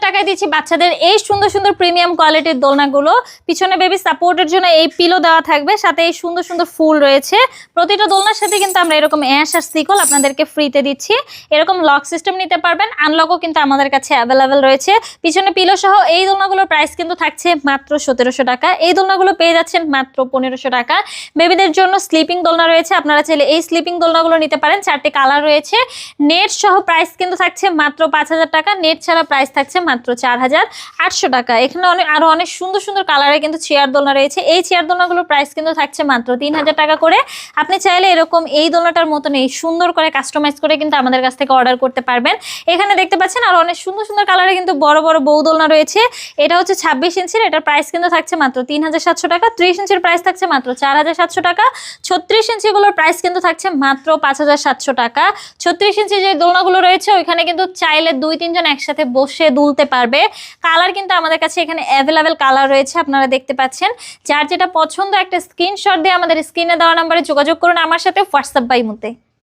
টাকায় দিচ্ছি বাচ্চাদের এই সুন্দর সুন্দর প্রিমিয়াম কোয়ালিটির দোলনাগুলো। পিছনে বেবি সাপোর্টের জন্য এই পিলো দেওয়া থাকবে, সাথে এই সুন্দর সুন্দর ফুল রয়েছে। প্রতিটা দোলনার সাথে কিন্তু আমরা এরকম অ্যাশ আর সিকল আপনাদেরকে ফ্রিতে দিচ্ছি। এরকম লক সিস্টেম নিতে পারবেন, আনলকও কিন্তু আমাদের কাছে অ্যাভেলেবেল রয়েছে। পিছনে পিলো সহ এই দোলনাগুলোর প্রাইস কিন্তু থাকছে মাত্র 1700 টাকা। এই দোলনাগুলো পেয়ে যাচ্ছেন মাত্র 1500 টাকা। বেবিদের জন্য স্লিপিং দোলনা রয়েছে, আপনারা চাইলে এই স্লিপিং দোলনাগুলো নিতে পারেন। 4টি কালার রয়েছে। নেট সহ প্রাইস কিন্তু থাকছে মাত্র 5000 টাকা, নেট ছাড়া প্রাইস থাকছে মাত্র 4800 টাকা। এখানে আরো অনেক সুন্দর সুন্দর কালারে কিন্তু চেয়ার দোলনা রয়েছে। এই চেয়ার দোলনাগুলোর প্রাইস কিন্তু থাকছে মাত্র 3000 টাকা করে। আপনি চাইলে এরকম এই দোলনাটার মতন এই সুন্দর করে কাস্টমাইজ করে কিন্তু আমাদের কাছ থেকে অর্ডার করতে পারবেন। এখানে দেখতে পাচ্ছেন আরো অনেক সুন্দর সুন্দর কালারে কিন্তু বড় বড় বউ দোলনা রয়েছে। এটা হচ্ছে 26 ইঞ্চির, এটার প্রাইস কিন্তু থাকছে মাত্র 3700 টাকা। 30 ইঞ্চির প্রাইস থাকছে মাত্র 4700 টাকা। 36 ইঞ্চিগুলোর প্রাইস কিন্তু থাকছে মাত্র 5700 টাকা। 36 ইঞ্চি যে দোলনাগুলো রয়েছে ওইখানে কিন্তু চাইলে 2-3 জন একসাথে বসে দুলতে পারবে। কালার কিন্তু আমাদের কাছে এখানে অ্যাভেলেবেল কালার রয়েছে, আপনারা দেখতে পাচ্ছেন। যার যেটা পছন্দ একটা স্ক্রিনশট দিয়ে আমাদের স্ক্রিনে দেওয়া নাম্বারে যোগাযোগ করুন আমার সাথে হোয়াটসঅ্যাপ বা ইমোতে।